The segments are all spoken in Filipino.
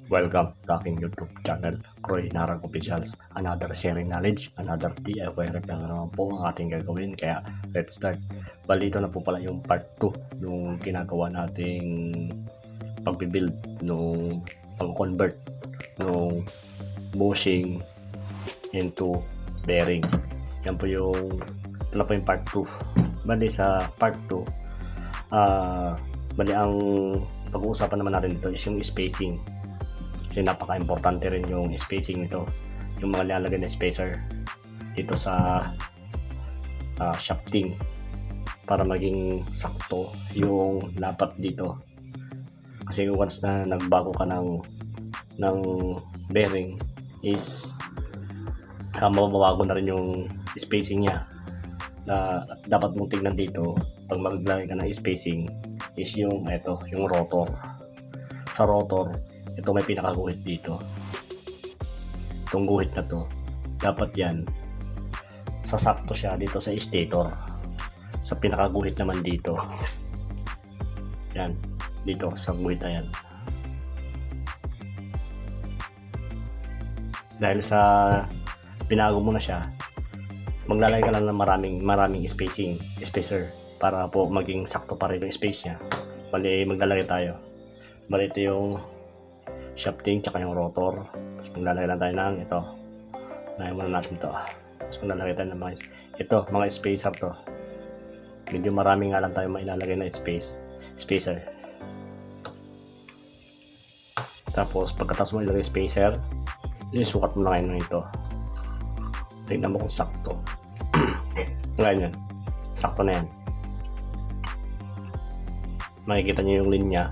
Welcome to aking YouTube channel, Croy Narang Officials. Another sharing knowledge, another DIY repair na naman po ang ating gagawin. Kaya let's start. Bali, ito na po pala yung part 2 nung ginagawa nating pagbibuild nung pang-convert nung bushing into bearing. Yan po yung, ito na po yung part 2. Bali sa part 2, bali ang pag-uusapan naman natin dito is yung spacing. Kasi napaka-importante rin yung spacing nito, yung mga nilalagay na spacer dito sa shafting para maging sakto yung lapat dito. Kasi once na nagbago ka ng bearing is mababago na rin yung spacing niya. Na dapat mong tingnan dito pag maglagay ka ng spacing is yung yung rotor. Sa rotor, ito may pinakaguhit dito. Itong guhit na to, dapat yan sasakto siya dito sa stator. Sa pinakaguhit naman dito, yan, dito sa guhit na yan. Dahil sa pinago mo na siya, maglalagay ka lang ng maraming spacer para po maging sakto pa rin yung space niya. Bali, maglalagay tayo. Bali, ito yung shafting tsaka yung rotor. Tapos maglalagay lang tayo ng ito. Lagay muna natin ito. Tapos maglalagay tayo ng mga spacer to. Medyo marami nga lang tayo mailalagay na spacer. Tapos pagkatapos mo ilagay spacer, isukat mo na kayo ng ito. Tingnan mo kung sakto. Ganyan. Sakto na yan. Makikita nyo yung linya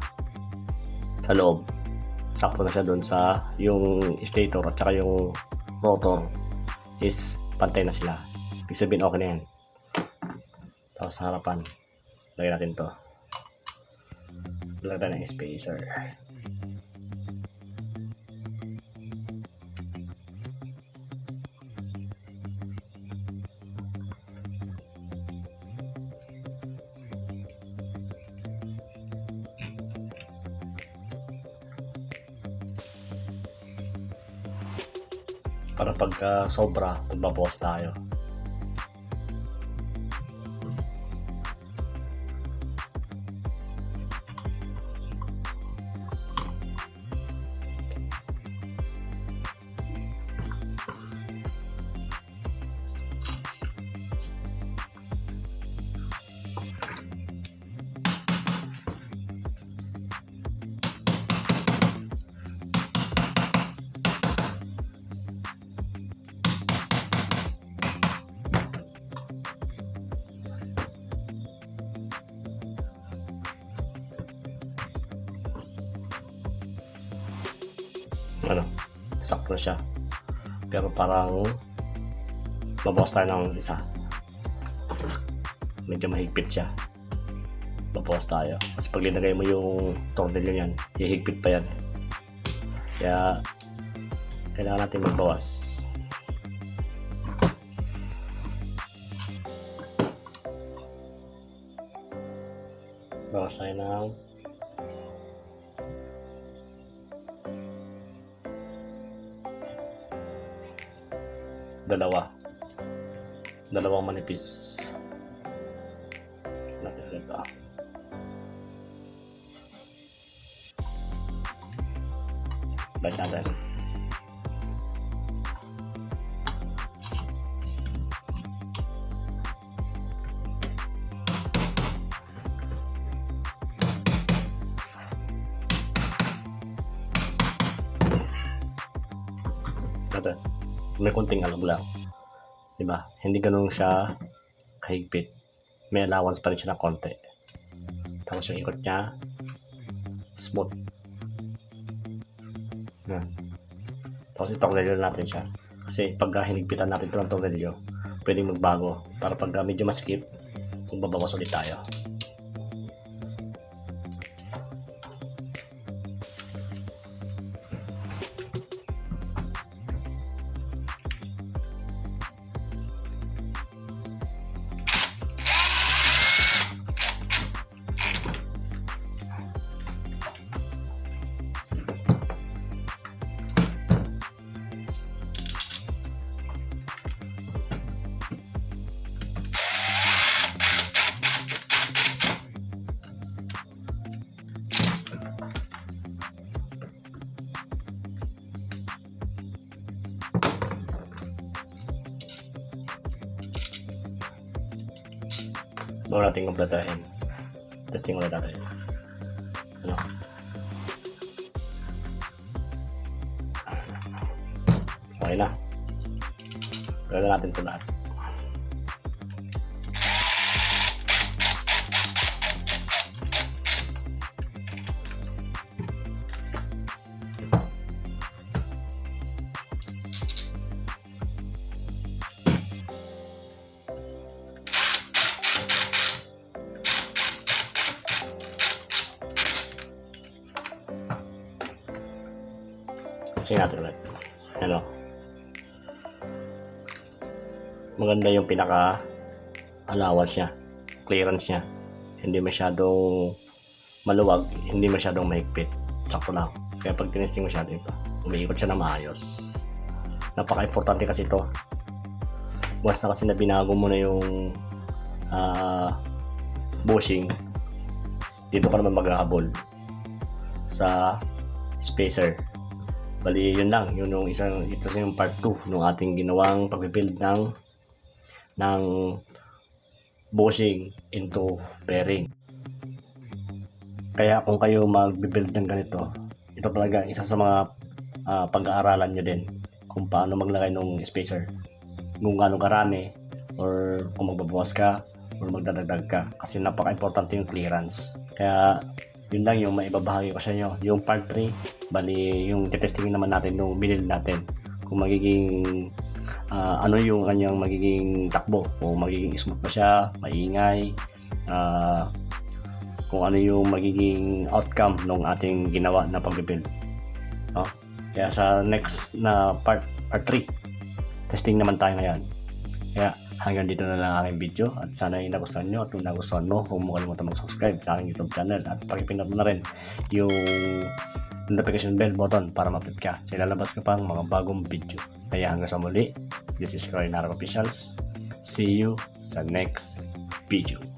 sa loob. Sakto na siya doon sa yung stator at saka yung rotor is pantay na sila. Ibig sabihin okay na yan. Tapos sa harapan, lagyan natin to. Lagyan tayo ng spacer. Para pagka sobra, magbabawas tayo. Sakto na siya, pero parang babawas tayo ng isa, medyo mahigpit siya, babawas tayo kasi pag linagay mo yung tornilyo yan, hihigpit pa yan, kaya kailangan natin magbawas. Bawas tayo ng dalawang manipis natin ito. Balik natin. May konting alog lang, diba? Hindi ganun siya kahigpit, may allowance pa rin siya na konti. Tapos yung ikot niya smooth. Tapos itornilyo natin siya, kasi pag hinigpitan natin ito ng tornilyo, pwedeng magbago. Para pag medyo maskip, kung babawas ulit tayo. bago natin kumpletahin. Testing ulit natin. Ano? Okay na. Gawin natin ito lahat. Kasi natin ulit. Ano? Maganda yung pinaka allowance niya, clearance niya. Hindi masyadong maluwag, hindi masyadong mahigpit. Sakto lang. Kaya pag tinesting mo siya, diba, umiikot siya na maayos. Napaka-importante kasi ito. Once na kasi na binago mo na yung bushing, dito ka naman maghahabol sa spacer. Bali, yun lang. Yun yung isang, ito yung part 2 ng ating ginawang pag-build ng bushing into bearing. Kaya kung kayo mag-build ng ganito, ito talaga isa sa mga pag-aaralan nyo din kung paano maglagay ng spacer. Kung gaano karami, or kung magbabawas ka, or magdadagdag ka. Kasi napaka-importante yung clearance. Kaya yun lang yung maibabahagi ko sa inyo. Yung part 3, bali yung testingin naman natin yung binil natin. Kung magiging ano yung kanyang magiging takbo. Kung magiging smooth ba siya, maingay, kung ano yung magiging outcome ng ating ginawa na pag-build. No? Kaya sa next na part 3, testing naman tayo ngayon. Kaya hanggang dito na lang ang aking video at sana yung nagustuhan nyo at kung nagustuhan mo, huwag mo kalimutan mag-subscribe sa aking YouTube channel at pakipindot mo na rin yung notification bell button para ma-update ka sa ilalabas ka pang mga bagong video. Kaya hanggang sa muli, this is Roy Narang Officials. See you sa next video.